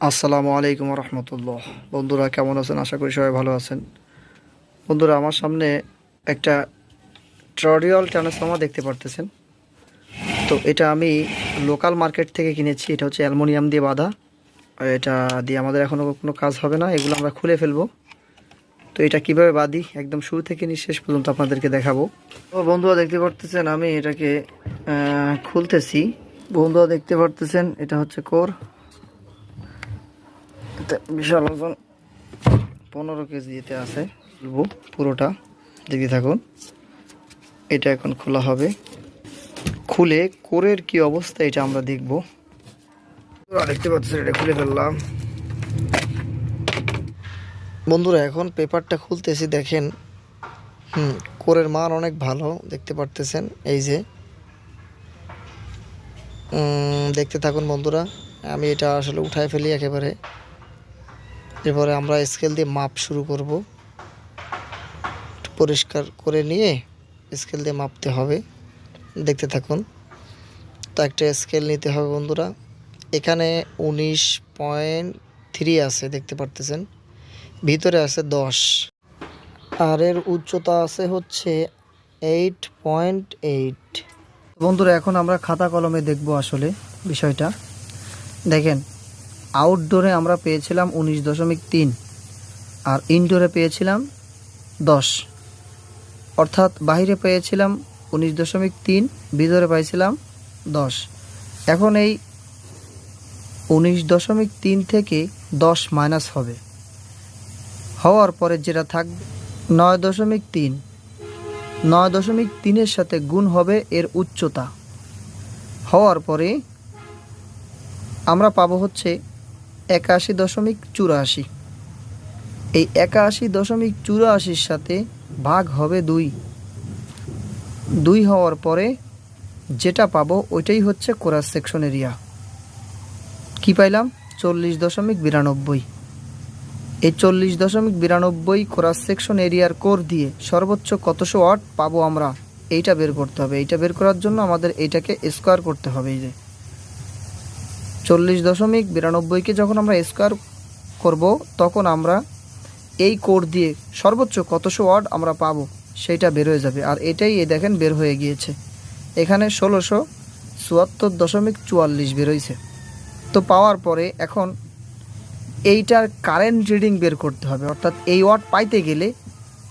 আসসালামু আলাইকুম রহমতুল্লাহ। বন্ধুরা কেমন আছেন? আশা করি সবাই ভালো আছেন। বন্ধুরা, আমার সামনে একটা ট্রডিওল ট্রান্সফর্মার দেখতে পারতেছেন। তো এটা আমি লোকাল মার্কেট থেকে কিনেছি। এটা হচ্ছে অ্যালুমিনিয়াম দিয়ে বাঁধা। এটা দিয়ে আমাদের এখনও কোনো কাজ হবে না, এগুলো আমরা খুলে ফেলবো। তো এটা কিভাবে বাঁধি একদম শুরু থেকে নিয়ে শেষ পর্যন্ত আপনাদেরকে দেখাবো। তো বন্ধুরা দেখতে পারতেছেন আমি এটাকে খুলতেছি। বন্ধুরা দেখতে পারতেছেন এটা হচ্ছে কোর। বিশাল ওজন, 15 কেজি এতে আছে। পুরোটা দেখতে থাকুন। এটা এখন খোলা হবে। খুলে কোরের কি অবস্থা এটা আমরা দেখব। দেখতে পাচ্ছেন এটা খুলে ফেললাম। বন্ধুরা এখন পেপারটা খুলতেছি, দেখেন। কোরের মান অনেক ভালো দেখতে পারতেছেন। এই যে দেখতে থাকুন বন্ধুরা। আমি এটা আসলে উঠায় ফেলি একেবারে। এরপরে আমরা স্কেল দিয়ে মাপ শুরু করব। পরিষ্কার করে নিয়ে স্কেল দিয়ে মাপতে হবে। দেখতে থাকুন। তো একটা স্কেল নিতে হবে বন্ধুরা। এখানে 19.3 আছে দেখতে পারতেছেন, ভিতরে আছে 10, আর এর উচ্চতা আছে হচ্ছে 8.8। বন্ধুরা এখন আমরা খাতা কলমে দেখব আসলে বিষয়টা। দেখেন, আউটডোরে আমরা পেয়েছিলাম 19.3 আর ইনডোরে পেয়েছিলাম 10, অর্থাৎ বাইরে পেয়েছিলাম 19.3, ভিতরে পাইছিলাম 10। এখন এই 19.3 থেকে 10 মাইনাস হবে, হওয়ার পরে যেটা থাকবে 9.3। 9.3-এর সাথে গুণ হবে এর উচ্চতা, হওয়ার পরে আমরা পাবো হচ্ছে 81.84। এই 81.84-র সাথে ভাগ হবে 2। 2 হওয়ার পরে যেটা পাবো ওইটাই হচ্ছে ক্রস সেকশন এরিয়া। কি পাইলাম? 40.92। এই 40.92 ক্রস সেকশন এরিয়ার কোর দিয়ে সর্বোচ্চ কতশো ওয়াট পাবো আমরা, এইটা বের করতে হবে। এইটা বের করার জন্য আমাদের এইটাকে স্কোয়ার করতে হবে। এই যে 40.92-কে যখন আমরা স্কোয়ার করব, তখন আমরা এই কোর দিয়ে সর্বোচ্চ কতশো ওয়াট আমরা পাবো সেইটা বের হয়ে যাবে। আর এটাই দেখেন বের হয়ে গিয়েছে। এখানে 1674.44 বের হয়েছে। তো পাওয়ার পরে এখন এইটার কারেন্ট রিডিং বের করতে হবে, অর্থাৎ এই ওয়াট পাইতে গেলে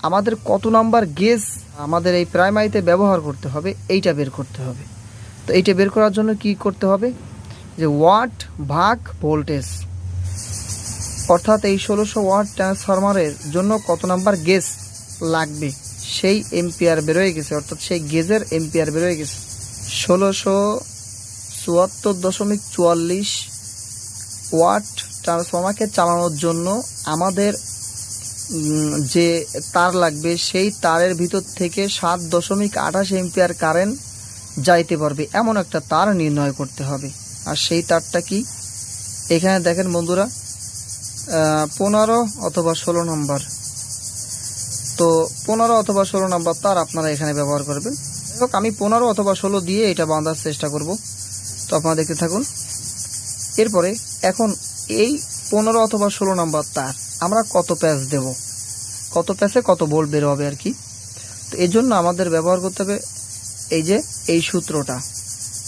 আমাদের কত নাম্বার গেজ আমাদের এই প্রাইমারিতে ব্যবহার করতে হবে এইটা বের করতে হবে। তো এইটা বের করার জন্য কি করতে হবে, যে ওয়াট ভাগ ভোল্টেজ, অর্থাৎ এই 1600 ওয়াট ট্রান্সফরমারের জন্য কত নাম্বার গেজ লাগবে সেই এম্পিয়ার বেরোয় গেছে, অর্থাৎ সেই গেজের এম্পিয়ার বেরোয় গেছে। 1674.44 ওয়াট ট্রান্সফর্মারকে চালানোর জন্য আমাদের যে তার লাগবে সেই তারের ভিতর থেকে 7.28 এম্পিয়ার কারেন্ট যাইতে পারবে এমন একটা তার নির্ণয় করতে হবে। আর সেই তারটা কি, এখানে দেখেন বন্ধুরা 15 অথবা 16 নম্বর। তো 15 অথবা 16 নম্বর তার আপনারা এখানে ব্যবহার করবেন। আমি 15 অথবা 16 দিয়ে এটা বাঁধার চেষ্টা করব। তো আপনারা দেখতে থাকুন। এরপরে এখন এই 15 অথবা 16 নম্বর তার আমরা কত প্যাচ দেব, কত প্যাচে কত ভোল্ট বের হবে আর কি। তো এর জন্য আমাদের ব্যবহার করতে হবে এই যে এই সূত্রটা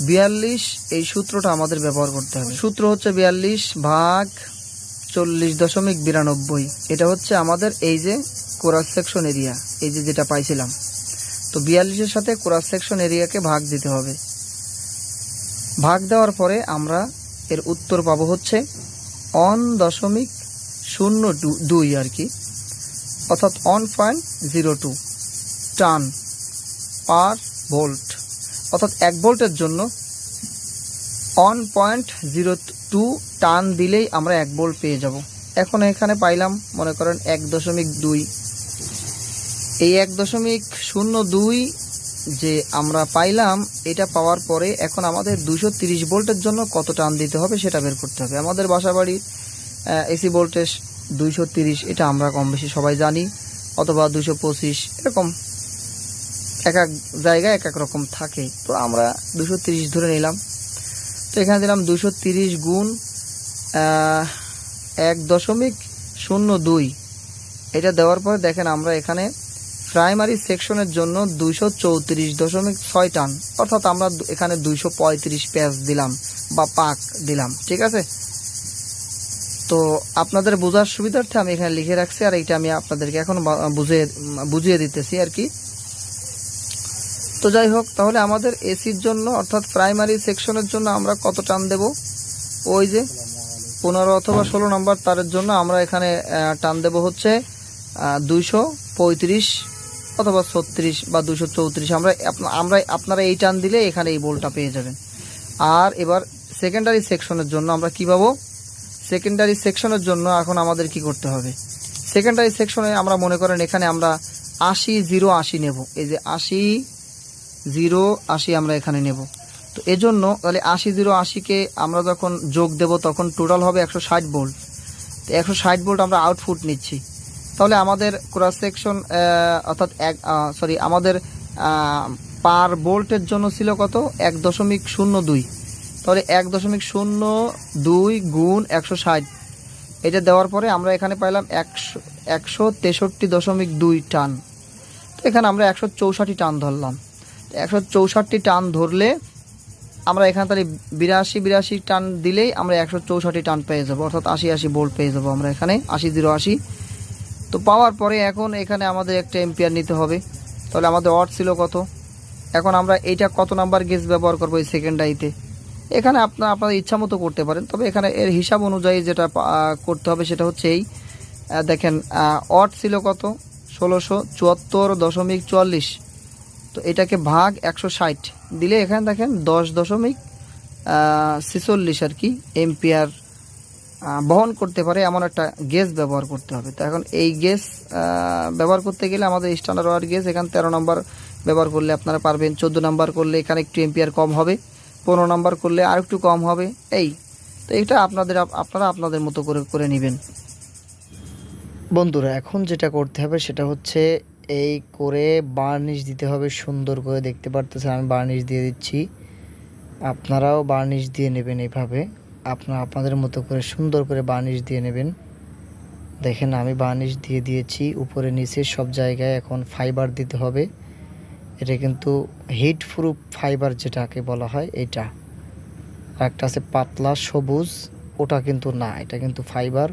42। এই সূত্রটা আমাদের ব্যবহার করতে হবে। সূত্র হচ্ছে 42 ভাগ 40.92। এটা হচ্ছে আমাদের এই যে ক্রস সেকশন এরিয়া, এই যে যেটা পাইছিলাম। তো 42-এর সাথে ক্রস সেকশন এরিয়াকে ভাগ দিতে হবে। ভাগ দেওয়ার পরে আমরা এর উত্তর পাবো হচ্ছে 1.02 আর কি, অর্থাৎ 1.02 টান পার ভোল্ট। অর্থাৎ 1 ভোল্টের জন্য 1.02 টান দিলেই আমরা 1 ভোল্ট পেয়ে যাব। এখন এখানে পাইলাম মনে করেন 1.2। এই 1.02 যে আমরা পাইলাম, এটা পাওয়ার পরে এখন আমাদের 230 ভোল্টের জন্য কত টান দিতে হবে সেটা বের করতে হবে। আমাদের বাসাবাড়ির এসি ভোল্টেজ 230, এটা আমরা কম বেশি সবাই জানি, অথবা 225, এরকম এক এক জায়গায় এক এক রকম থাকে। তো আমরা 230 ধরে নিলাম। তো এখানে দিলাম 230 গুণ 1.02। এটা দেওয়ার পরে দেখেন আমরা এখানে প্রাইমারি সেকশনের জন্য 234.6 টান, অর্থাৎ আমরা এখানে 235 পেজ দিলাম বা পাক দিলাম। ঠিক আছে, তো আপনাদের বোঝার সুবিধার্থে আমি এখানে লিখে রাখছি, আর এইটা আমি আপনাদেরকে এখন বুঝিয়ে দিতেছি আর কি। তো যাই হোক, তাহলে আমাদের এসির জন্য অর্থাৎ প্রাইমারি সেকশনের জন্য আমরা কত টান দেব? ওই যে 15 অথবা 16 নম্বর তারের জন্য আমরা এখানে টান দেব হচ্ছে 235 অথবা 36 বা 234। আপনারা এই টান দিলে এখানে এই বোল্টটা পেয়ে যাবেন। আর এবার সেকেন্ডারি সেকশনের জন্য আমরা কি পাবো? সেকেন্ডারি সেকশনের জন্য এখন আমাদের কি করতে হবে? সেকেন্ডারি সেকশনে আমরা মনে করেন এখানে আমরা 80-0-80 নেব। এই যে 80-0-80 আমরা এখানে নেব। তো এজন্য তাহলে 80-0-80কে আমরা যখন যোগ দেব তখন টোটাল হবে 160 ভোল্ট। তো 160 ভোল্ট আমরা আউটপুট নিচ্ছি। তাহলে আমাদের ক্রস সেকশন অর্থাৎ আমাদের পার ভোল্টের জন্য ছিল কত? 1.02। তাহলে 1.02 গুণ 160, এটা দেওয়ার পরে আমরা এখানে পাইলাম 163.2 টান। তো এখানে আমরা 164 টান ধরলাম। 164 টান ধরলে আমরা এখানে তাহলে 82 টান দিলেই আমরা 164 টান পেয়ে যাবো, অর্থাৎ 80 ভোল্ট পেয়ে যাবো আমরা এখানে 80-0-80। তো পাওয়ার পরে এখন এখানে আমাদের একটা এম্পিয়ার নিতে হবে। তাহলে আমাদের ওয়াট ছিল কত? এখন আমরা এইটা কত নাম্বার গেজ ব্যবহার করবো এই সেকেন্ডারিতে? এখানে আপনাদের ইচ্ছা মতো করতে পারেন, তবে এখানে এর হিসাব অনুযায়ী যেটা করতে হবে সেটা হচ্ছে এই দেখেন ওয়াট ছিল কত? 1674.44। তো এটাকে ভাগ 160 দিলে এখানে দেখেন 10.46 আর কি এম্পিয়ার বহন করতে পারে এমন একটা গেজ ব্যবহার করতে হবে। তো এখন এই গেজ ব্যবহার করতে গেলে আমাদের স্ট্যান্ডার্ড ওয়াট গেজ এখানে 13 নম্বর ব্যবহার করলে আপনারা পারবেন, 14 নম্বর করলে এখানে একটু এম্পিয়ার কম হবে, 15 নম্বর করলে আর একটু কম হবে। এই তো এটা আপনারা আপনাদের মতো করে নেবেন। বন্ধুরা এখন যেটা করতে হবে সেটা হচ্ছে এই করে বার্নিশ দিতে হবে সুন্দর করে। দেখতে পারতেছেন আমি বার্নিশ দিয়ে দিচ্ছি, আপনারাও বার্নিশ দিয়ে নেবেন এইভাবে। আপনাদের মতো করে সুন্দর করে বার্নিশ দিয়ে নেবেন। দেখেন আমি বার্নিশ দিয়ে দিয়েছি উপরে নিচে সব জায়গায়। এখন ফাইবার দিতে হবে, এটা কিন্তু হিট প্রুফ ফাইবার যেটাকে বলা হয় এটা। আর একটা আছে পাতলা সবুজ, ওটা কিন্তু না, এটা কিন্তু ফাইবার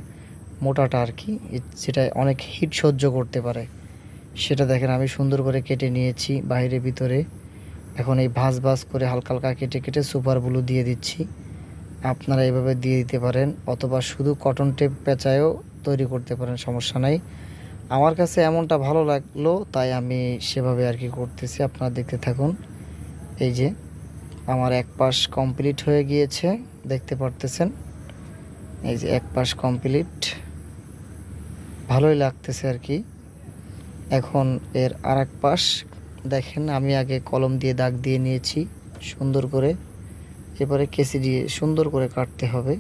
মোটাটা আর কি, যেটা অনেক হিট সহ্য করতে পারে সেটা। দেখেন আমি সুন্দর করে কেটে নিয়েছি বাইরে ভিতরে। এখন এই ভাঁজ করে হালকা হালকা কেটে সুপার ব্লু দিয়ে দিচ্ছি। আপনারা এইভাবে দিয়ে দিতে পারেন, অথবা শুধু কটন টেপ পেঁচায়ও তৈরি করতে পারেন, সমস্যা নাই। আমার কাছে এমনটা ভালো লাগলো তাই আমি সেভাবে আর কি করতেছি। আপনারা দেখতে থাকুন। এই যে আমার এক পাশ কমপ্লিট হয়ে গিয়েছে, দেখতে পারতেছেন। এই যে এক পাশ কমপ্লিট, ভালোই লাগতেছে আর কি। এখন এর আর এক পাশ দেখেন আমি আগে কলম দিয়ে দাগ দিয়ে নিয়েছি সুন্দর করে, এবারে কেসি দিয়ে সুন্দর করে কাটতে হবে।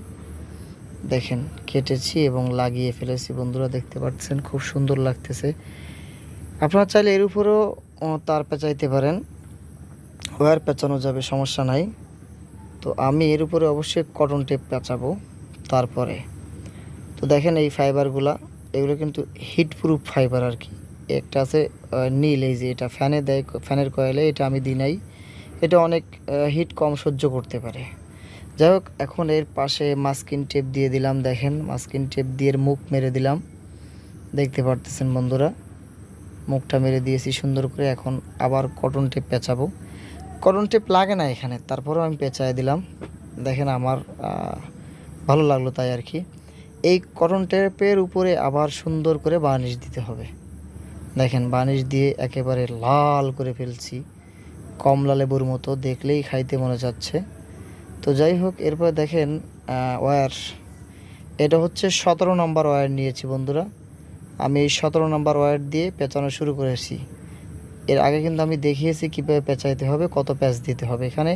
দেখেন কেটেছি এবং লাগিয়ে ফেলেছি বন্ধুরা, দেখতে পাচ্ছেন খুব সুন্দর লাগতেছে। আপনারা চাইলে এর উপরেও তার পেঁচাইতে পারেন, ওয়্যার পেঁচানো যাবে, সমস্যা নাই। তো আমি এর উপরে অবশ্যই কটন টেপ পেঁচাবো তারপরে। তো দেখেন এই ফাইবারগুলা, এগুলো কিন্তু হিট প্রুফ ফাইবার আর কি। একটা আছে নীল, এই যে এটা ফ্যানে দেয়, ফ্যানের কয়েলে, এটা আমি দিই নাই, এটা অনেক হিট কম সহ্য করতে পারে। যাই হোক, এখন এর পাশে মাস্কিন টেপ দিয়ে দিলাম। দেখেন মাস্কিন টেপ দিয়ে মুখ মেরে দিলাম, দেখতে পারতেছেন বন্ধুরা, মুখটা মেরে দিয়েছি সুন্দর করে। এখন আবার কটন টেপ পেঁচাবো, কটন টেপ লাগে না এখানে, তারপরেও আমি পেঁচায় দিলাম। দেখেন আমার ভালো লাগলো তাই আর কি। এই কটন টেপের উপরে আবার সুন্দর করে বার্নিশ দিতে হবে। দেখেন বার্নিশ দিয়ে একেবারে লাল করে ফেলছি, কমলা লেবুর মতো, দেখলেই খাইতে মনে যাচ্ছে। তো যাই হোক, এরপর দেখেন ওয়্যার, এটা হচ্ছে 17 নম্বর ওয়্যার নিয়েছি বন্ধুরা। আমি এই 17 নম্বর ওয়্যার দিয়ে পেঁচানো শুরু করেছি। এর আগে কিন্তু আমি দেখিয়েছি কীভাবে পেঁচাইতে হবে, কত প্যাচ দিতে হবে। এখানে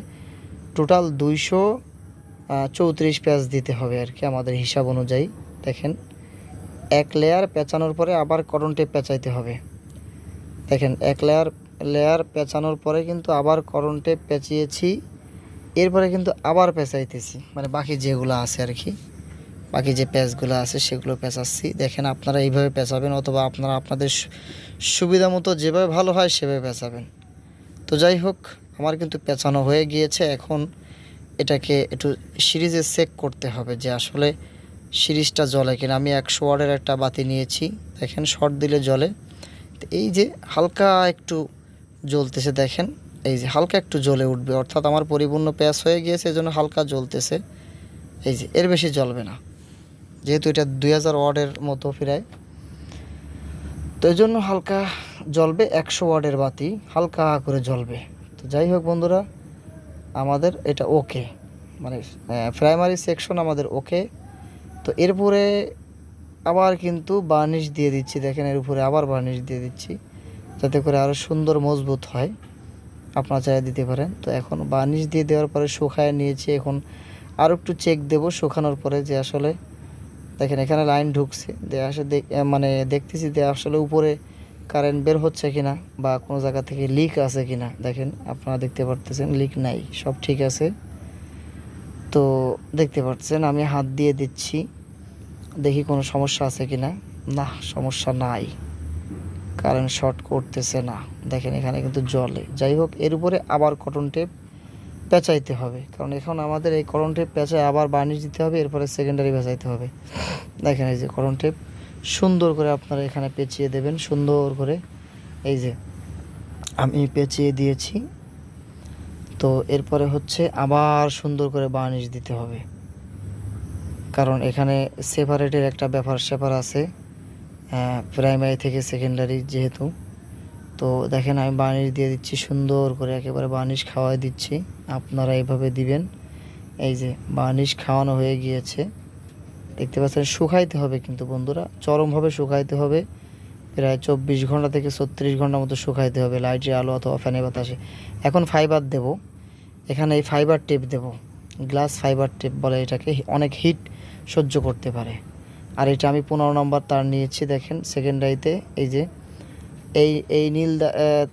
টোটাল 234 প্যাচ দিতে হবে আর কি আমাদের হিসাব অনুযায়ী। দেখেন এক লেয়ার পেঁচানোর পরে আবার কটন টেপ পেঁচাইতে হবে। দেখেন এক লেয়ার পেঁচানোর পরে কিন্তু আবার কটন টেপ পেঁচিয়েছি, এরপরে কিন্তু আবার পেঁচাইতেছি, মানে বাকি যেগুলো আছে আর কি। বাকি যে প্যাচগুলো আছে সেগুলো পেঁচাচ্ছি। দেখেন আপনারা এইভাবে পেঁচাবেন, অথবা আপনারা আপনাদের সুবিধা মতো যেভাবে ভালো হয় সেভাবে পেঁচাবেন। তো যাই হোক, আমার কিন্তু পেঁচানো হয়ে গিয়েছে। এখন এটাকে একটু সিরিজে চেক করতে হবে যে আসলে সিরিজটা জ্বলে কিনা। আমি 100 ওয়াটের একটা বাতি নিয়েছি, দেখেন শর্ট দিলে জ্বলে। তো এই যে হালকা একটু জ্বলতেছে, দেখেন এই যে হালকা একটু জ্বলে উঠবে, অর্থাৎ আমার পরিপূর্ণ প্যাচ হয়ে গিয়েছে, এজন্য হালকা জ্বলতেছে। এই যে এর বেশি জ্বলবে না, যেহেতু এটা 2000 ওয়াটের মতো প্রায়, তো এই জন্য হালকা জ্বলবে। 100 ওয়াটের বাতি হালকা করে জ্বলবে। তো যাই হোক বন্ধুরা, আমাদের এটা ওকে, মানে প্রাইমারি সেকশন আমাদের ওকে। তো এরপরে আবার কিন্তু বার্নিশ দিয়ে দিচ্ছি, দেখেন এর উপরে আবার বার্নিশ দিয়ে দিচ্ছি, যাতে করে আরও সুন্দর মজবুত হয়। আপনারা চাইলে দিতে পারেন। তো এখন বার্নিশ দিয়ে দেওয়ার পরে শুকায় নিয়েছি। এখন আরও একটু চেক দেব শুকানোর পরে, যে আসলে দেখেন এখানে লাইন ঢুকছে, মানে দেখতেছি যে আসলে উপরে কারেন্ট বের হচ্ছে কিনা, বা কোনো জায়গা থেকে লিক আছে কিনা। দেখেন আপনারা দেখতে পারতেছেন লিক নাই, সব ঠিক আছে। তো দেখতে পাচ্ছেন আমি হাত দিয়ে দিচ্ছি, দেখি কোনো সমস্যা আছে কিনা। না, সমস্যা নাই, কারেন্ট শর্ট করতেছে না। দেখেন এখানে কিন্তু জ্বলে। যাই হোক, এর উপরে আবার কটন টেপ পেঁচাইতে হবে, কারণ এখন আমাদের এই কটন টেপ পেঁচায় আবার বার্নিশ দিতে হবে, এরপরে সেকেন্ডারি পেঁচাইতে হবে। দেখেন এই যে কটন টেপ সুন্দর করে আপনারা এখানে পেঁচিয়ে দেবেন, সুন্দর করে। এই যে আমি পেঁচিয়ে দিয়েছি। তো এরপরে হচ্ছে আবার সুন্দর করে বার্নিশ দিতে হবে, কারণ এখানে সেপারেটের একটা ব্যাপার আছে, প্রাইমারি থেকে সেকেন্ডারি যেহেতু। তো দেখেন আমি বার্নিশ দিয়ে দিচ্ছি সুন্দর করে, একেবারে বার্নিশ খাওয়াই দিচ্ছি। আপনারা এইভাবে দিবেন। এই যে বার্নিশ খাওয়ানো হয়ে গিয়েছে, দেখতে পাচ্ছেন। শুকাইতে হবে কিন্তু বন্ধুরা, চরমভাবে শুকাইতে হবে। প্রায় 24 ঘন্টা থেকে 36 ঘন্টার মতো শুকাইতে হবে লাইটের আলো অথবা ফ্যানের বাতাসে। এখন ফাইবার দেব, এখানে এই ফাইবার টেপ দেব, গ্লাস ফাইবার টেপ বলে এটাকে, অনেক হিট সহ্য করতে পারে। আর এটা আমি 15 নম্বর তার নিয়েছি, দেখেন সেকেন্ডারিতে। এই যে এই নীল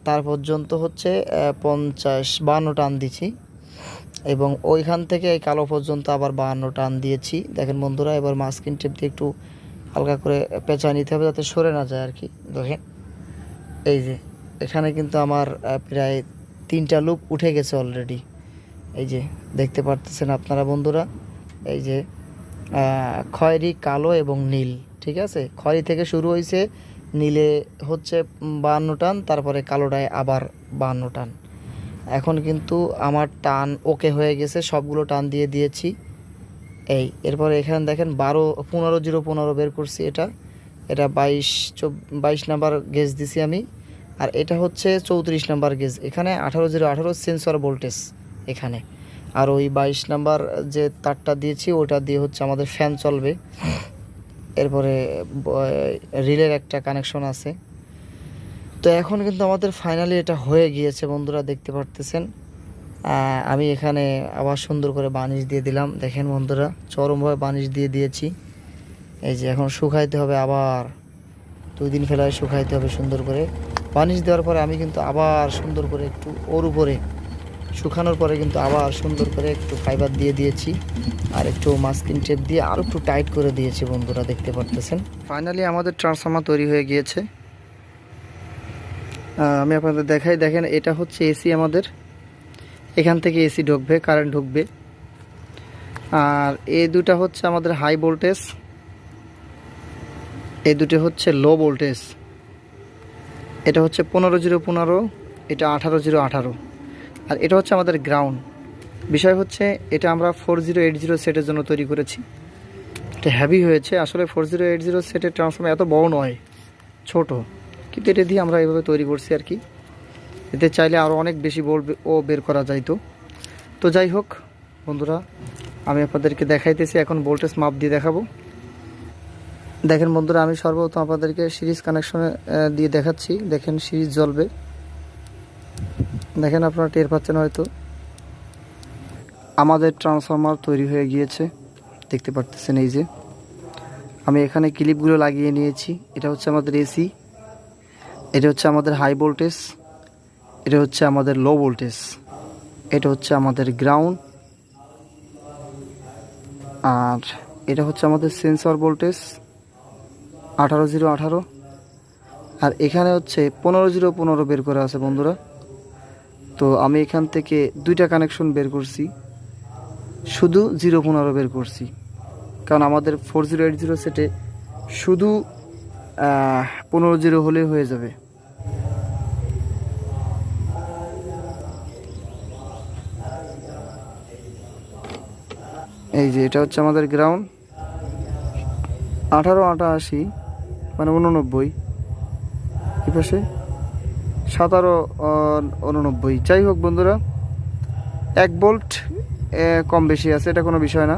তার পর্যন্ত হচ্ছে 52 টান দিছি, এবং ওইখান থেকে এই কালো পর্যন্ত আবার 52 টান দিয়েছি। দেখেন বন্ধুরা, এবার মাস্কিং টেপ দিয়ে একটু হালকা করে পেঁচা নিতে হবে, যাতে সরে না যায় আর কি। দেখেন এই যে এখানে কিন্তু আমার প্রায় 3টা লুপ উঠে গেছে অলরেডি। এই যে দেখতে পারতেছেন আপনারা বন্ধুরা, এই যে খয়েরি, কালো এবং নীল, ঠিক আছে। খয়েরি থেকে শুরু হয়েছে, নীলে হচ্ছে 52 টান, তারপরে কালোটায় আবার 52 টান। এখন কিন্তু আমার টান ওকে হয়ে গেছে, সবগুলো টান দিয়ে দিয়েছি। এরপরে এখানে দেখেন 15 বের করছি। এটা 22 নাম্বার গেজ দিছি আমি, আর এটা হচ্ছে 34 নাম্বার গেজ। এখানে 18 সেন্সর ভোল্টেজ এখানে। আর ওই 22 নাম্বার যে তারটা দিয়েছি ওটা দিয়ে হচ্ছে আমাদের ফ্যান চলবে। এরপরে রিলের একটা কানেকশন আছে। তো এখন কিন্তু আমাদের ফাইনালি এটা হয়ে গিয়েছে বন্ধুরা, দেখতে পারতেছেন। আমি এখানে আবার সুন্দর করে বার্নিশ দিয়ে দিলাম, দেখেন বন্ধুরা, চরমভাবে বার্নিশ দিয়ে দিয়েছি। এই যে এখন শুকাইতে হবে, আবার 2 দিন ফেলায় শুকাইতে হবে সুন্দর করে। বার্নিশ দেওয়ার পরে আমি কিন্তু আবার সুন্দর করে একটু ওর উপরে শুকানোর পরে কিন্তু আবার সুন্দর করে একটু ফাইবার দিয়ে দিয়েছি, আর একটু মাস্কিং টেপ দিয়ে আরও একটু টাইট করে দিয়েছি বন্ধুরা, দেখতে পারতেছেন। ফাইনালি আমাদের ট্রান্সফর্মার তৈরি হয়ে গিয়েছে। আমি আপনাদের দেখাই, দেখেন এটা হচ্ছে এসি আমাদের, এখান থেকে এসি ঢুকবে, কারেন্ট ঢুকবে। আর এই দুটা হচ্ছে আমাদের হাই ভোল্টেজ, এই দুটো হচ্ছে লো ভোল্টেজ। এটা হচ্ছে 15015, এটা 18018, আর এটা হচ্ছে আমাদের গ্রাউন্ড। বিষয় হচ্ছে এটা আমরা 4080 সেটের জন্য তৈরি করেছি। এটা হেভি হয়েছে আসলে। 4080 সেটের ট্রান্সফর্মার এত বড় নয়, ছোট, কিন্তু এটা দিয়ে আমরা এইভাবে তৈরি করছি আর কি। এতে চাইলে আরও অনেক বেশি ও বের করা যাইতো। তো যাই হোক বন্ধুরা, আমি আপনাদেরকে দেখাইতেছি, এখন ভোল্টেজ মাপ দিয়ে দেখাবো। দেখেন বন্ধুরা, আমি সর্বপ্রথম আপনাদেরকে সিরিজ কানেকশনে দিয়ে দেখাচ্ছি। দেখেন সিরিজ জ্বলবে, দেখেন আপনারা টের পাচ্ছেন হয়তো। আমাদের ট্রান্সফর্মার তৈরি হয়ে গিয়েছে, দেখতে পারতেছেন। এই যে আমি এখানে ক্লিপগুলো লাগিয়ে নিয়েছি। এটা হচ্ছে আমাদের এসি, এটা হচ্ছে আমাদের হাই ভোল্টেজ, এটা হচ্ছে আমাদের লো ভোল্টেজ, এটা হচ্ছে আমাদের গ্রাউন্ড, আর এটা হচ্ছে আমাদের সেন্সর ভোল্টেজ 18 আর এখানে হচ্ছে 15 বের করা আছে বন্ধুরা। তো আমি এখান থেকে দুইটা কানেকশন বের করছি, শুধু 0-15 বের করছি, কারণ আমাদের 4080 সেটে শুধু 15 হলে হয়ে যাবে। এই যে এটা হচ্ছে আমাদের গ্রাউন্ড 18-88 মানে 89, এই পাশে 17-89। যাই হোক বন্ধুরা, 1 ভোল্ট কম বেশি আছে, এটা কোনো বিষয় না।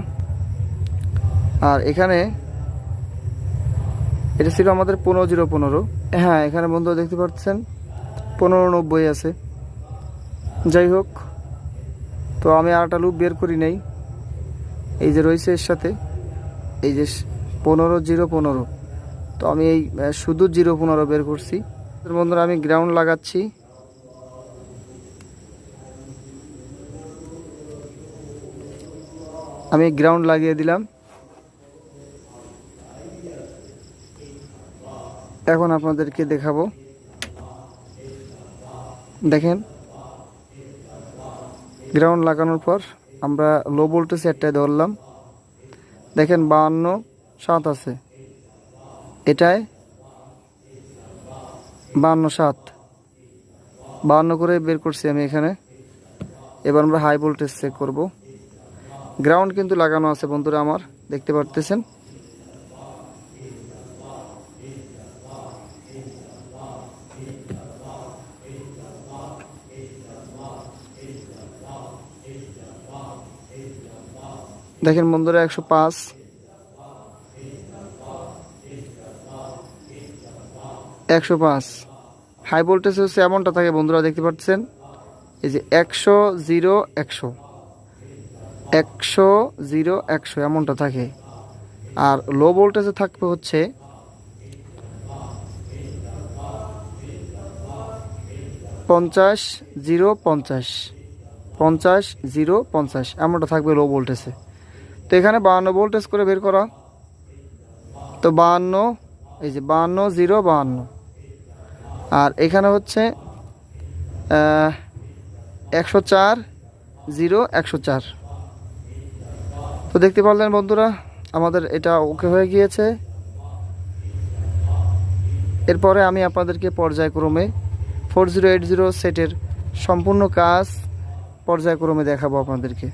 আর এখানে এটা ছিল আমাদের 15-15। হ্যাঁ, এখানে বন্ধুরা দেখতে পাচ্ছেন 1590 আছে। যাই হোক, তো আমি আরেকটা লুপ বের করি নাই, এই যে রয়েছে এর সাথে, এই যে 15-0-15। তো আমি এই শুধু 0-15 বের করছি। বন্ধুরা আমি গ্রাউন্ড লাগাচ্ছি। আমি গ্রাউন্ড লাগিয়ে দিলাম। এখন আপনাদেরকে দেখাবো, দেখেন গ্রাউন্ড লাগানোর পর আমরা লো ভোল্টেজ একটায় ধরলাম, দেখেন 52-7 আছে, এটায় 52-7 52 করে বের করছি আমি এখানে। এবার আমরা হাই ভোল্টেজ চেক করব। গ্রাউন্ড কিন্তু লাগানো আছে বন্ধুরা, আমার দেখতে পারতেছেন। দেখেন বন্ধুরা 105 হাই ভোল্টেজ হচ্ছে এমনটা থাকে বন্ধুরা, দেখতে পাচ্ছেন এই যে 100-0-100 এমনটা থাকে। আর লো ভোল্টেজে থাকবে হচ্ছে 50-0-50 এমনটা থাকবে লো ভোল্টেজে। তো এখানে 52 ভোল্টেজ করে বের করা, তো 52, এই যে 52-0-52। আর এখানে হচ্ছে 104-0-104। তো দেখতে পারলেন বন্ধুরা, আমাদের এটা ওকে হয়ে গিয়েছে। এরপরে আমি আপনাদেরকে পর্যায়ক্রমে 4080 সেটের সম্পূর্ণ কাজ পর্যায়ক্রমে দেখাবো আপনাদেরকে।